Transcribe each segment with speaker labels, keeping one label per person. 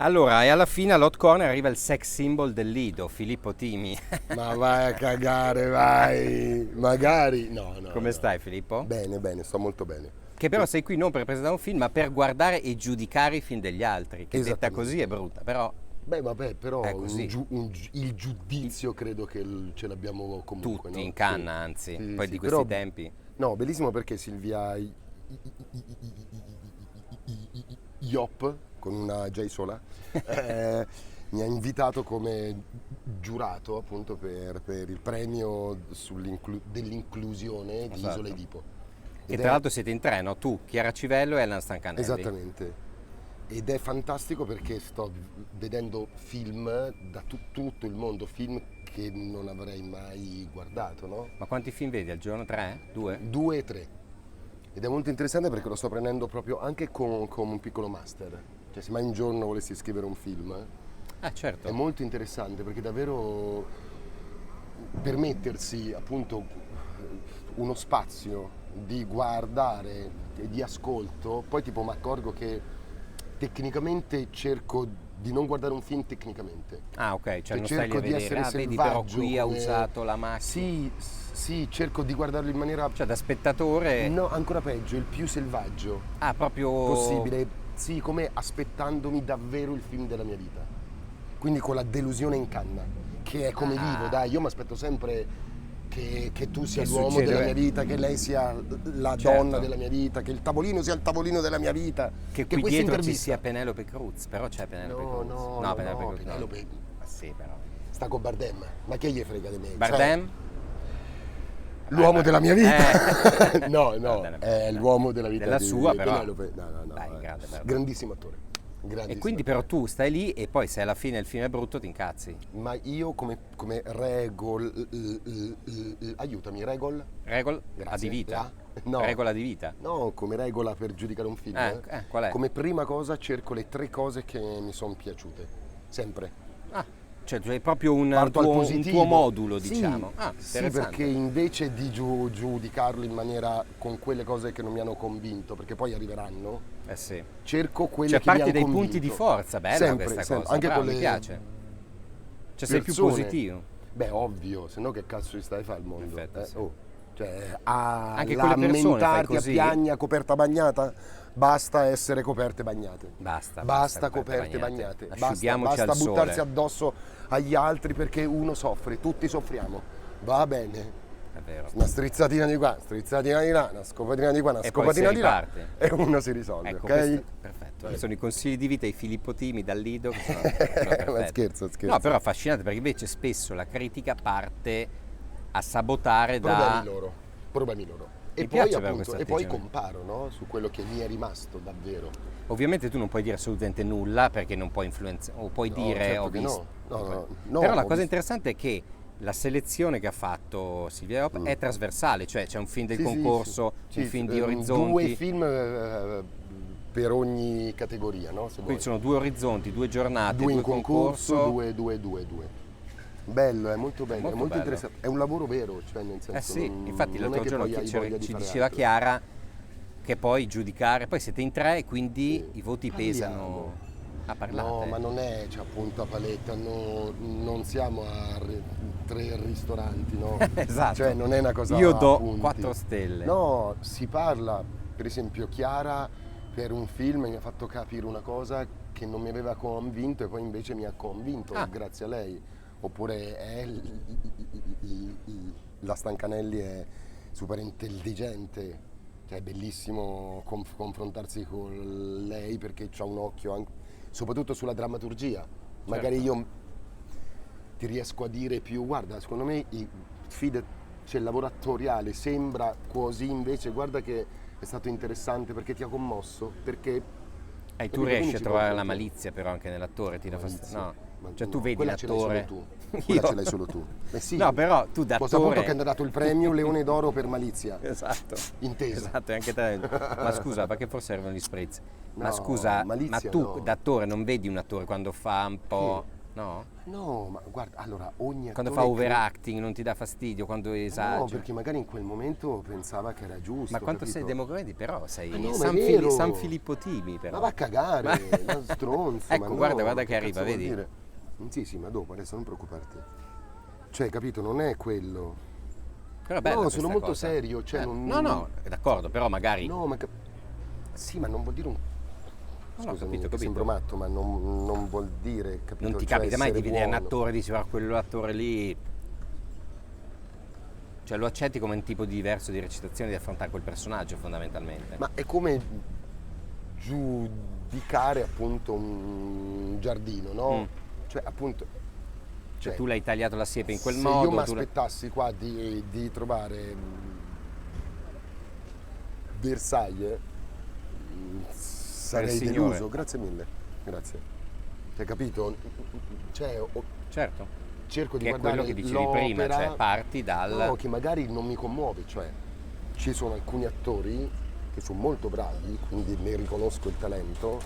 Speaker 1: Allora, e alla fine all'Hot Corner arriva il sex symbol del Lido, Filippo Timi.
Speaker 2: Ma vai a cagare, vai! Magari. No, no,
Speaker 1: Come
Speaker 2: no.
Speaker 1: stai, Filippo?
Speaker 2: Bene, bene, sto molto bene.
Speaker 1: Che però sei qui non per presentare un film, ma per guardare e giudicare i film degli altri, che detta
Speaker 2: Esattamente.
Speaker 1: così è brutta, però
Speaker 2: Beh, vabbè, però
Speaker 1: è così.
Speaker 2: il giudizio credo che ce l'abbiamo comunque,
Speaker 1: Tutti
Speaker 2: no?
Speaker 1: in canna,
Speaker 2: Sì.
Speaker 1: anzi,
Speaker 2: Sì,
Speaker 1: poi
Speaker 2: sì,
Speaker 1: di questi
Speaker 2: però,
Speaker 1: tempi.
Speaker 2: no, bellissimo perché Silvia Iop, con una J sola, mi ha invitato come giurato appunto per il premio dell'inclusione di
Speaker 1: Esatto.
Speaker 2: Isole Edipo.
Speaker 1: Che
Speaker 2: Ed
Speaker 1: tra
Speaker 2: è
Speaker 1: l'altro siete in tre, no? Tu, Chiara Civello e Elena Stancanelli.
Speaker 2: esattamente. Ed è fantastico perché sto vedendo film da tutto il mondo, film che non avrei mai guardato, no?
Speaker 1: Ma quanti film vedi al giorno? 3? 2?
Speaker 2: 2 e 3. Ed è molto interessante perché lo sto prendendo proprio anche con un piccolo master. Cioè, se mai un giorno volessi scrivere un film, è
Speaker 1: Certo.
Speaker 2: molto interessante perché davvero permettersi appunto uno spazio di guardare e di ascolto, poi tipo mi accorgo che tecnicamente cerco di non guardare un film tecnicamente.
Speaker 1: Ah, ok, cioè
Speaker 2: Cioè,
Speaker 1: non stai lì a
Speaker 2: cerco di
Speaker 1: vedere,
Speaker 2: essere
Speaker 1: vedi però
Speaker 2: selvaggio
Speaker 1: qui ha
Speaker 2: come-
Speaker 1: usato la macchina.
Speaker 2: Sì, sì, cerco di guardarlo in maniera
Speaker 1: Cioè da spettatore,
Speaker 2: no, ancora peggio, il più selvaggio
Speaker 1: proprio...
Speaker 2: possibile. Sì, come aspettandomi davvero il film della mia vita. Quindi con la delusione in canna, che è come vivo, dai, io mi aspetto sempre che tu sia
Speaker 1: Che
Speaker 2: l'uomo
Speaker 1: succede?
Speaker 2: della mia vita, che lei sia la
Speaker 1: Certo.
Speaker 2: donna della mia vita, che il tavolino sia il tavolino della mia vita.
Speaker 1: Che qui
Speaker 2: questa
Speaker 1: dietro ci
Speaker 2: intervista
Speaker 1: sia Penelope Cruz, però c'è Penelope
Speaker 2: No,
Speaker 1: Cruz.
Speaker 2: no,
Speaker 1: Penelope
Speaker 2: no,
Speaker 1: Cruz no.
Speaker 2: Penelope
Speaker 1: Ma sì, però.
Speaker 2: sta con Bardem, ma che gli frega di me? Cioè,
Speaker 1: Bardem?
Speaker 2: l'uomo della mia vita? No,
Speaker 1: Bardem,
Speaker 2: è l'uomo della vita
Speaker 1: della
Speaker 2: di
Speaker 1: sua, però.
Speaker 2: Penelope. No,
Speaker 1: Dai, grande Bardem.
Speaker 2: grandissimo attore.
Speaker 1: E quindi però tu stai lì e poi se alla fine il film è brutto ti incazzi.
Speaker 2: Ma io come aiutami, regol?
Speaker 1: Regola
Speaker 2: Grazie.
Speaker 1: di vita?
Speaker 2: La? No.
Speaker 1: Regola di vita?
Speaker 2: No, come regola per giudicare un film.
Speaker 1: Qual è?
Speaker 2: Come prima cosa cerco le 3 cose che mi sono piaciute. Sempre.
Speaker 1: Cioè tu hai proprio un
Speaker 2: Parto al
Speaker 1: tuo
Speaker 2: positivo.
Speaker 1: modulo,
Speaker 2: Sì,
Speaker 1: diciamo.
Speaker 2: sì,
Speaker 1: Interessante.
Speaker 2: perché invece di giudicarlo in maniera con quelle cose che non mi hanno convinto, perché poi arriveranno,
Speaker 1: Eh sì.
Speaker 2: cerco quelle
Speaker 1: Cioè
Speaker 2: che mi
Speaker 1: parti
Speaker 2: hanno
Speaker 1: dai
Speaker 2: convinto.
Speaker 1: punti di forza, bella
Speaker 2: Sempre,
Speaker 1: questa
Speaker 2: sempre.
Speaker 1: cosa.
Speaker 2: Anche
Speaker 1: Bravo,
Speaker 2: con le
Speaker 1: mi piace. Cioè sei più
Speaker 2: persone.
Speaker 1: positivo.
Speaker 2: Beh, ovvio, se no che cazzo ci stai a fare al mondo?
Speaker 1: Perfetto, sì.
Speaker 2: Cioè,
Speaker 1: Anche con le persone fai
Speaker 2: lamentarti a
Speaker 1: così?
Speaker 2: piagna coperta bagnata? Basta essere coperte bagnate.
Speaker 1: Basta
Speaker 2: coperte bagnate.
Speaker 1: Asciughiamoci
Speaker 2: Basta
Speaker 1: al
Speaker 2: buttarsi
Speaker 1: sole.
Speaker 2: addosso agli altri perché uno soffre, tutti soffriamo. Va bene.
Speaker 1: È vero.
Speaker 2: Una strizzatina di qua, strizzatina di là, una scopatina di qua, una
Speaker 1: E poi
Speaker 2: scopatina
Speaker 1: si
Speaker 2: di là
Speaker 1: riparte.
Speaker 2: e uno si risolve,
Speaker 1: Ecco,
Speaker 2: ok?
Speaker 1: perfetto. Questi sono i consigli di vita di Filippo Timi dal Lido. Che sono
Speaker 2: Ma
Speaker 1: perfetti.
Speaker 2: scherzo.
Speaker 1: No, però affascinante perché invece spesso la critica parte a sabotare
Speaker 2: Problemi loro. E
Speaker 1: Mi
Speaker 2: poi,
Speaker 1: piace però
Speaker 2: appunto,
Speaker 1: questo
Speaker 2: e poi
Speaker 1: atteggiamento.
Speaker 2: comparo, no? Su quello che mi è rimasto davvero.
Speaker 1: Ovviamente tu non puoi dire assolutamente nulla perché non puoi influenzare, o puoi
Speaker 2: No,
Speaker 1: dire
Speaker 2: certo
Speaker 1: ho
Speaker 2: che
Speaker 1: visto.
Speaker 2: no,
Speaker 1: Però la
Speaker 2: ho
Speaker 1: cosa
Speaker 2: visto.
Speaker 1: interessante è che la selezione che ha fatto Silvia Iop è trasversale, cioè c'è un film del concorso,
Speaker 2: Sì,
Speaker 1: un film di
Speaker 2: 2
Speaker 1: orizzonti,
Speaker 2: film per ogni categoria, no? Se vuoi.
Speaker 1: quindi sono 2 orizzonti, 2 giornate,
Speaker 2: 2 in
Speaker 1: 2
Speaker 2: concorso,
Speaker 1: concorso.
Speaker 2: 2. Bello, è molto bello,
Speaker 1: molto
Speaker 2: è molto
Speaker 1: bello.
Speaker 2: interessante. È un lavoro vero, cioè nel
Speaker 1: Eh
Speaker 2: senso.
Speaker 1: sì, infatti
Speaker 2: non è
Speaker 1: l'altro
Speaker 2: che
Speaker 1: giorno
Speaker 2: poi hai voglia di
Speaker 1: ci
Speaker 2: fare
Speaker 1: diceva
Speaker 2: altro.
Speaker 1: Chiara che poi giudicare, poi siete in 3 e quindi
Speaker 2: Sì.
Speaker 1: i voti
Speaker 2: Parliamo.
Speaker 1: pesano. Parlate.
Speaker 2: No, ma non è cioè, appunto a paletta, non siamo a 3 ristoranti, no?
Speaker 1: Esatto.
Speaker 2: Cioè non è una cosa
Speaker 1: Io
Speaker 2: a
Speaker 1: do
Speaker 2: punti.
Speaker 1: 4 stelle.
Speaker 2: No, si parla, per esempio Chiara per un film mi ha fatto capire una cosa che non mi aveva convinto e poi invece mi ha convinto grazie a lei. Oppure la Stancanelli è super intelligente, cioè è bellissimo confrontarsi con lei perché ha un occhio anche, soprattutto sulla drammaturgia. Magari io ti riesco a dire più, guarda, secondo me il lavoro attoriale sembra così, invece guarda che è stato interessante perché ti ha commosso, perché
Speaker 1: E tu
Speaker 2: capito?
Speaker 1: riesci
Speaker 2: Quindi
Speaker 1: a
Speaker 2: ci
Speaker 1: trovare la
Speaker 2: confrontiamo.
Speaker 1: malizia però anche nell'attore, ti dà fastidio? No.
Speaker 2: Ma
Speaker 1: Cioè tu
Speaker 2: no,
Speaker 1: vedi
Speaker 2: quella ce l'hai
Speaker 1: l'attore.
Speaker 2: solo tu. Quella ce l'hai solo tu. Sì.
Speaker 1: No, però tu da
Speaker 2: Ho saputo
Speaker 1: attore.
Speaker 2: che hanno dato il premio Leone d'Oro per malizia.
Speaker 1: Esatto.
Speaker 2: Intesa.
Speaker 1: Esatto, e anche te. Ma scusa, perché forse servono gli spritz? Ma
Speaker 2: No,
Speaker 1: scusa, ma
Speaker 2: malizia
Speaker 1: tu
Speaker 2: no.
Speaker 1: da attore non vedi un attore quando fa un po'. No?
Speaker 2: No, ma guarda, allora ogni
Speaker 1: Quando
Speaker 2: attore
Speaker 1: fa overacting non ti dà fastidio, quando
Speaker 2: No,
Speaker 1: esagera?
Speaker 2: perché magari in quel momento pensava che era giusto,
Speaker 1: Ma quanto sei
Speaker 2: capito?
Speaker 1: democratico, però sei
Speaker 2: Ma no, ma è vero.
Speaker 1: San Filippo Timi,
Speaker 2: Ma
Speaker 1: però.
Speaker 2: va a cagare, ma stronzo, ma
Speaker 1: Ecco,
Speaker 2: no,
Speaker 1: guarda che
Speaker 2: cazzo
Speaker 1: arriva,
Speaker 2: vuol
Speaker 1: vedi?
Speaker 2: dire? Sì, sì, ma dopo, adesso non preoccuparti. Cioè, capito, non è quello.
Speaker 1: Però è bella
Speaker 2: No, sono
Speaker 1: questa
Speaker 2: molto
Speaker 1: cosa.
Speaker 2: serio, cioè
Speaker 1: No,
Speaker 2: non...
Speaker 1: no, d'accordo, però magari...
Speaker 2: No, ma... Sì, ma non vuol dire un...
Speaker 1: No, no,
Speaker 2: Scusami,
Speaker 1: capito,
Speaker 2: che sembro
Speaker 1: capito.
Speaker 2: matto, ma non vuol dire,
Speaker 1: Non
Speaker 2: capito?
Speaker 1: ti
Speaker 2: Cioè
Speaker 1: capita mai di
Speaker 2: essere
Speaker 1: vedere un
Speaker 2: buono.
Speaker 1: attore e dici, guarda, quell'attore lì... Cioè lo accetti come un tipo diverso di recitazione di affrontare quel personaggio, fondamentalmente.
Speaker 2: Ma è come giudicare appunto un giardino, no? Cioè, appunto...
Speaker 1: Cioè
Speaker 2: Cioè,
Speaker 1: tu l'hai tagliato la siepe in quel
Speaker 2: se io mi
Speaker 1: modo,
Speaker 2: aspettassi qua di trovare Versailles, sarei
Speaker 1: signore.
Speaker 2: deluso. Grazie mille, grazie. Hai capito? Cioè,
Speaker 1: Certo.
Speaker 2: cerco di
Speaker 1: Che è quello
Speaker 2: guardare
Speaker 1: che dicevi prima,
Speaker 2: l'opera,
Speaker 1: cioè parti dal...
Speaker 2: no, che magari non mi commuove, cioè ci sono alcuni attori che sono molto bravi, quindi ne riconosco il talento,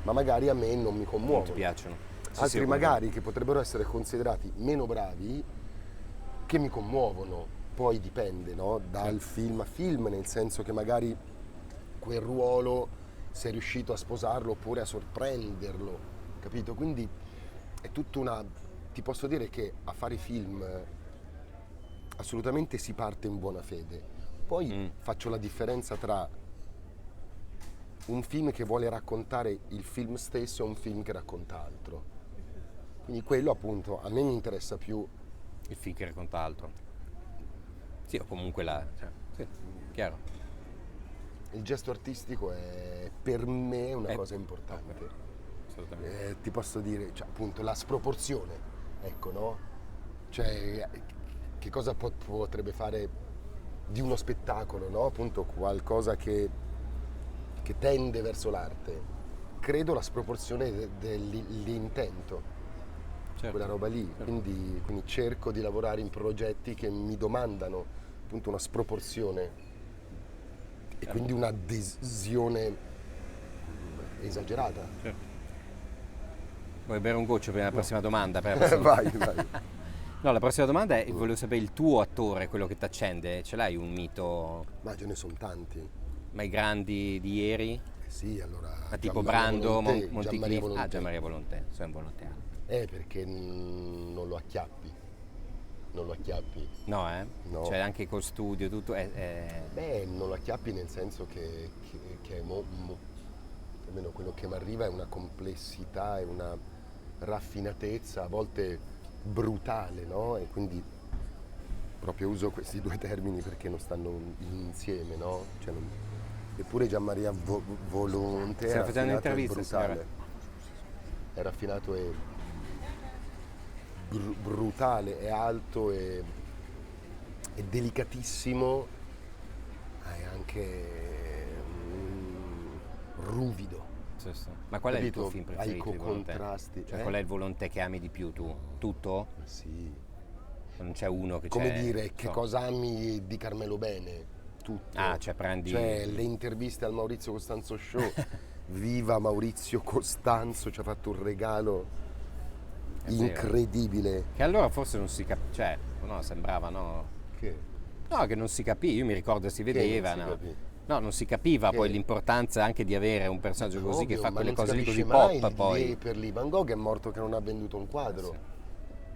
Speaker 2: ma magari a me non mi
Speaker 1: Non ti
Speaker 2: commuovono.
Speaker 1: piacciono. Sì,
Speaker 2: Altri
Speaker 1: sì,
Speaker 2: magari che potrebbero essere considerati meno bravi, che mi commuovono. Poi dipende, no? Dal film a film, nel senso che magari quel ruolo sei riuscito a sposarlo oppure a sorprenderlo, capito? Quindi è tutta una... Ti posso dire che a fare film assolutamente si parte in buona fede. Poi faccio la differenza tra un film che vuole raccontare il film stesso e un film che racconta altro. Quindi quello appunto a me mi interessa più.
Speaker 1: il film che racconta altro. Sì, o comunque la... Cioè, sì, chiaro.
Speaker 2: Il gesto artistico è per me una cosa importante.
Speaker 1: Assolutamente.
Speaker 2: Ti posso dire, cioè, appunto, la sproporzione, ecco, no? Cioè, che cosa potrebbe fare di uno spettacolo, no? Appunto, qualcosa che tende verso l'arte. Credo la sproporzione dell'intento,
Speaker 1: Certo.
Speaker 2: quella roba lì. Quindi cerco di lavorare in progetti che mi domandano appunto una sproporzione e quindi un'adesione esagerata.
Speaker 1: Certo. Vuoi bere un goccio per la prossima domanda? Per la prossima...
Speaker 2: Vai, vai.
Speaker 1: No, la prossima domanda è, volevo sapere il tuo attore, quello che ti accende. Ce l'hai un mito,
Speaker 2: Ma ce ne sono tanti.
Speaker 1: ma i grandi di ieri?
Speaker 2: Sì, allora.
Speaker 1: Ma tipo
Speaker 2: Gianmaria
Speaker 1: Brando,
Speaker 2: Volonté,
Speaker 1: Monticliffe?
Speaker 2: Gianmaria Volonté.
Speaker 1: Ah, Gianmaria Volonté, sono volontariano.
Speaker 2: Perché non lo acchiappi. Non lo acchiappi.
Speaker 1: No, eh?
Speaker 2: No.
Speaker 1: Cioè anche col studio, tutto è...
Speaker 2: Beh, non lo acchiappi nel senso che è almeno quello che mi arriva è una complessità e una raffinatezza, a volte brutale, no? E quindi proprio uso questi due termini perché non stanno insieme, no? Cioè eppure Gianmaria Volonté è
Speaker 1: Stiamo facendo
Speaker 2: raffinato e
Speaker 1: un'intervista,
Speaker 2: brutale. È raffinato e brutale, è alto e delicatissimo, ma è anche ruvido.
Speaker 1: Sì, sì. Ma qual è il tuo
Speaker 2: Capito?
Speaker 1: film
Speaker 2: Hai
Speaker 1: preferito di Volonté?
Speaker 2: contrasti.
Speaker 1: Cioè qual è il Volonté che ami di più tu? Tutto?
Speaker 2: Ma sì.
Speaker 1: Non c'è uno che
Speaker 2: Come
Speaker 1: c'è...
Speaker 2: dire, che cosa ami di Carmelo Bene? Tutto.
Speaker 1: Ah, cioè prendi...
Speaker 2: Cioè, le interviste al Maurizio Costanzo Show. Viva Maurizio Costanzo, ci ha fatto un regalo
Speaker 1: vero.
Speaker 2: incredibile.
Speaker 1: Che allora forse non si capiva, cioè, no, sembrava, no?
Speaker 2: Che?
Speaker 1: No, che non si capiva, io mi ricordo si vedeva,
Speaker 2: non si
Speaker 1: no?
Speaker 2: capì?
Speaker 1: No, non si capiva
Speaker 2: Che?
Speaker 1: poi l'importanza anche di avere un personaggio così che
Speaker 2: Ovvio,
Speaker 1: fa
Speaker 2: ma
Speaker 1: quelle
Speaker 2: non si
Speaker 1: cose lì così
Speaker 2: capisce mai
Speaker 1: pop poi.
Speaker 2: lì per lì. Van Gogh è morto che non ha venduto un quadro.
Speaker 1: Sì.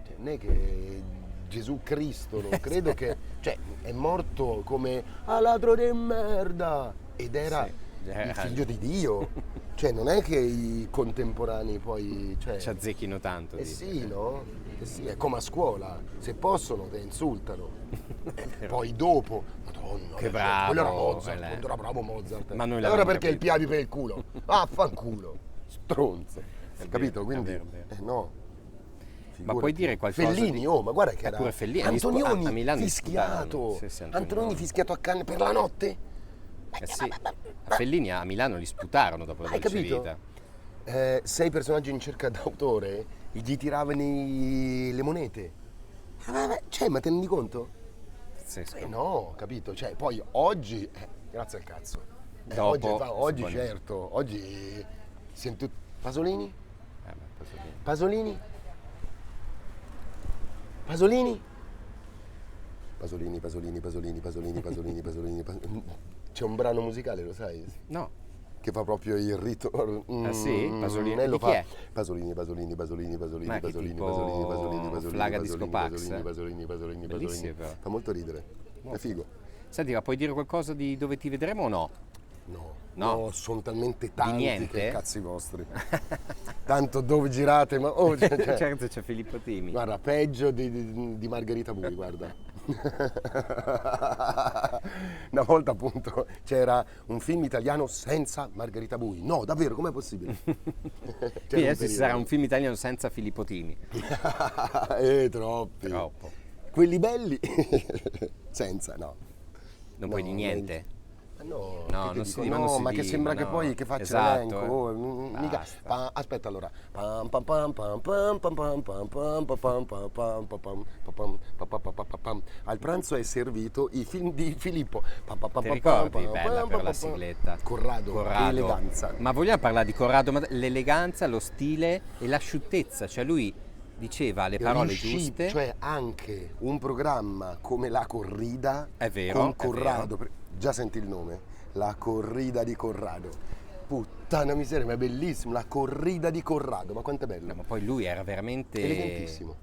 Speaker 2: Cioè, non è che Gesù Cristo, non credo che... Cioè, è morto come ladro di merda! Ed era
Speaker 1: Sì.
Speaker 2: il figlio di Dio. Cioè, non è che i contemporanei poi... Cioè,
Speaker 1: Ci azzecchino tanto.
Speaker 2: eh
Speaker 1: dici.
Speaker 2: sì, no? Eh sì, è come a scuola. Se possono, te insultano. Poi dopo, Madonna,
Speaker 1: Che bravo,
Speaker 2: quello era Mozart,
Speaker 1: quella è.
Speaker 2: quando era bravo Mozart.
Speaker 1: Ma noi
Speaker 2: allora
Speaker 1: l'avevamo
Speaker 2: perché il
Speaker 1: capito.
Speaker 2: piavi per il culo? Vaffanculo, stronzo.
Speaker 1: È
Speaker 2: Capito?
Speaker 1: vero,
Speaker 2: Quindi,
Speaker 1: è vero.
Speaker 2: no.
Speaker 1: Ma
Speaker 2: Figurati.
Speaker 1: puoi dire qualcosa
Speaker 2: Fellini,
Speaker 1: di...
Speaker 2: oh, ma guarda che era...
Speaker 1: pure Fellini,
Speaker 2: Antonioni,
Speaker 1: a Milano li
Speaker 2: fischiato.
Speaker 1: sputarono. Sì, sì,
Speaker 2: Antonioni fischiato a Cannes per la notte.
Speaker 1: Sì. A Fellini a Milano li sputarono dopo la
Speaker 2: Hai
Speaker 1: Dolce
Speaker 2: capito?
Speaker 1: Vita.
Speaker 2: 6 personaggi in cerca d'autore, gli tiravano le monete. Cioè, ma te ne rendi conto?
Speaker 1: Pazzesco.
Speaker 2: No, capito? Cioè, poi oggi, grazie al cazzo.
Speaker 1: Dopo,
Speaker 2: oggi
Speaker 1: si
Speaker 2: certo, oggi sento Pasolini?
Speaker 1: beh, posso dire.
Speaker 2: Pasolini? Pasolini? Pasolini, Pasolini, Pasolini, Pasolini, Pasolini, Pasolini. C'è un brano musicale, lo sai?
Speaker 1: No.
Speaker 2: Che fa proprio il ritorno.
Speaker 1: Ah sì? Pasolini.
Speaker 2: Lo
Speaker 1: Di chi
Speaker 2: fa.
Speaker 1: è?
Speaker 2: Pasolini, Pasolini, Pasolini, Pasolini,
Speaker 1: Ma che
Speaker 2: Pasolini,
Speaker 1: tipo
Speaker 2: Pasolini, Pasolini, Pasolini,
Speaker 1: Flaga
Speaker 2: Pasolini,
Speaker 1: Disco Pax?
Speaker 2: Pasolini, Pasolini, Pasolini,
Speaker 1: Bellissimo
Speaker 2: Pasolini.
Speaker 1: però.
Speaker 2: Fa molto ridere. È figo.
Speaker 1: Senti, ma puoi dire qualcosa di dove ti vedremo o no?
Speaker 2: No,
Speaker 1: No?
Speaker 2: no, sono talmente tanti
Speaker 1: niente?
Speaker 2: che cazzi vostri. Tanto dove girate, ma
Speaker 1: Certo, c'è Filippo Timi.
Speaker 2: guarda, peggio di Margherita Bui, guarda. Una volta appunto c'era un film italiano senza Margherita Bui. No, davvero, com'è possibile?
Speaker 1: Quindi adesso ci sarà un film italiano senza Filippo Timi.
Speaker 2: Troppi.
Speaker 1: Troppo.
Speaker 2: Quelli belli senza, no.
Speaker 1: Non puoi di niente.
Speaker 2: No,
Speaker 1: No,
Speaker 2: che
Speaker 1: non
Speaker 2: ti
Speaker 1: si
Speaker 2: dico?
Speaker 1: di- ma non
Speaker 2: No,
Speaker 1: si
Speaker 2: ma che
Speaker 1: di-
Speaker 2: sembra
Speaker 1: ma
Speaker 2: che
Speaker 1: no.
Speaker 2: poi che faccia
Speaker 1: Esatto,
Speaker 2: l'elenco. Mica.
Speaker 1: Basta.
Speaker 2: Aspetta allora. Pam, pam, pam, pam, pam, pam, pam, pam, pam, pam, pam, pam, pam, pam, pam, pam, pam, pam, pam, pam. Al pranzo è servito i film di Filippo. Pam, pam, pam,
Speaker 1: Ti
Speaker 2: pam,
Speaker 1: ricordi?
Speaker 2: pam,
Speaker 1: Bella
Speaker 2: pam,
Speaker 1: però
Speaker 2: pam,
Speaker 1: la
Speaker 2: pam.
Speaker 1: sigletta.
Speaker 2: Corrado, che eleganza.
Speaker 1: Ma vogliamo parlare di Corrado? Ma l'eleganza, lo stile e l'asciuttezza. Cioè lui diceva le parole
Speaker 2: Riuscì,
Speaker 1: giuste.
Speaker 2: cioè anche un programma come La Corrida
Speaker 1: È vero,
Speaker 2: con
Speaker 1: è
Speaker 2: Corrado, già senti il nome? La Corrida di Corrado. Puttana miseria, ma è bellissimo, La Corrida di Corrado, ma quanto è bello.
Speaker 1: No, ma poi lui era veramente...
Speaker 2: Elegantissimo.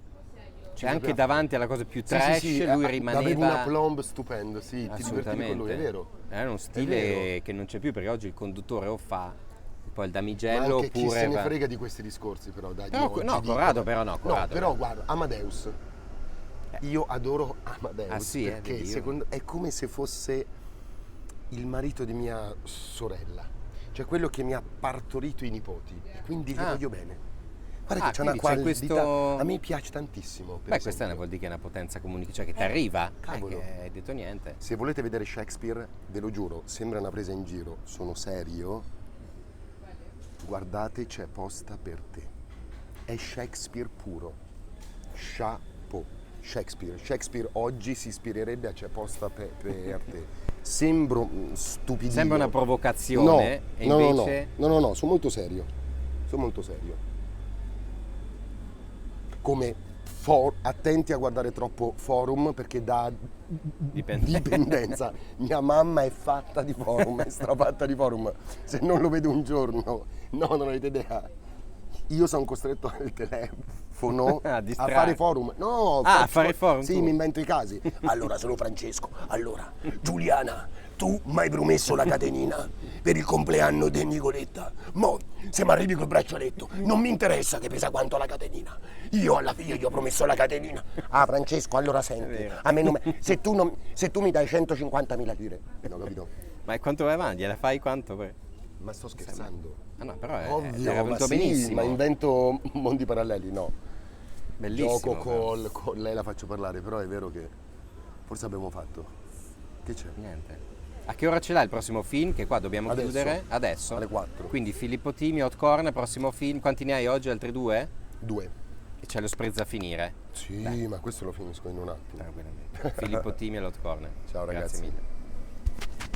Speaker 1: Cioè anche davanti alla cosa più trash lui
Speaker 2: aveva
Speaker 1: rimaneva...
Speaker 2: una plomb stupendo, sì, ti divertivi con lui, è vero.
Speaker 1: Era un stile
Speaker 2: vero.
Speaker 1: che non c'è più perché oggi il conduttore o fa poi il
Speaker 2: Ma
Speaker 1: damigello
Speaker 2: anche chi
Speaker 1: oppure...
Speaker 2: se ne frega di questi discorsi però, dai,
Speaker 1: Però,
Speaker 2: di oggi,
Speaker 1: no,
Speaker 2: dico.
Speaker 1: Corrado però no, Corrado.
Speaker 2: No, però guarda, Amadeus. Io adoro Amadeus
Speaker 1: Ah, sì,
Speaker 2: perché
Speaker 1: vedi, io-
Speaker 2: secondo è come se fosse il marito di mia sorella, cioè quello che mi ha partorito i nipoti, quindi li
Speaker 1: Ah.
Speaker 2: voglio bene. Guarda
Speaker 1: Ah,
Speaker 2: che c'è una
Speaker 1: quindi c'è
Speaker 2: qualità,
Speaker 1: questo-
Speaker 2: a me piace tantissimo. Per
Speaker 1: Beh, questa
Speaker 2: esempio.
Speaker 1: vuol dire che è una potenza comunicativa, cioè che ti arriva,
Speaker 2: cavolo.
Speaker 1: che hai detto niente.
Speaker 2: Se volete vedere Shakespeare, ve lo giuro, sembra una presa in giro, sono serio, guardate c'è posta per te. È Shakespeare puro. Chapeau. Shakespeare oggi si ispirerebbe a C'è posta per te. Sembro stupidino.
Speaker 1: Sembra una provocazione e
Speaker 2: no,
Speaker 1: invece...
Speaker 2: no, sono molto serio. Sono molto serio. Come attenti a guardare troppo Forum perché dà dipendenza. Mia mamma è fatta di Forum, è strafatta di Forum. Se non lo vedo un giorno, no, non avete idea. Io sono costretto al telefono
Speaker 1: A
Speaker 2: a
Speaker 1: distrarre.
Speaker 2: fare Forum. No,
Speaker 1: Ah, a fare Forum
Speaker 2: Sì,
Speaker 1: tu?
Speaker 2: mi invento i casi. Allora, sono Francesco. Allora, Giuliana, tu mi hai promesso la catenina per il compleanno di Nicoletta. Mo, se mi arrivi col braccialetto, non mi interessa che pesa quanto la catenina. Io alla figlia gli ho promesso la catenina. Ah, Francesco, allora senti,
Speaker 1: vero.
Speaker 2: a me se tu mi dai 150.000 lire, no, capito?
Speaker 1: Ma quanto vai avanti? Gliela fai quanto?
Speaker 2: Ma sto scherzando.
Speaker 1: Ah no, però
Speaker 2: Ovvio,
Speaker 1: era
Speaker 2: ma
Speaker 1: venuto
Speaker 2: sì,
Speaker 1: benissimo.
Speaker 2: ma invento mondi paralleli, no.
Speaker 1: Bellissimo.
Speaker 2: Gioco
Speaker 1: però.
Speaker 2: con lei, la faccio parlare, però è vero che forse abbiamo fatto. Che c'è?
Speaker 1: Niente. A che ora ce l'hai il prossimo film? Che qua dobbiamo
Speaker 2: Adesso.
Speaker 1: chiudere? Adesso?
Speaker 2: Alle 4.
Speaker 1: Quindi Filippo Timi, Hot Corn, prossimo film. Quanti ne hai oggi? Altri 2?
Speaker 2: 2.
Speaker 1: E c'è lo sprezza a finire.
Speaker 2: Sì, ma questo lo finisco in un attimo.
Speaker 1: Tranquillamente. Filippo Timi e l'Hot Corn.
Speaker 2: Ciao, ragazzi.
Speaker 1: Grazie mille.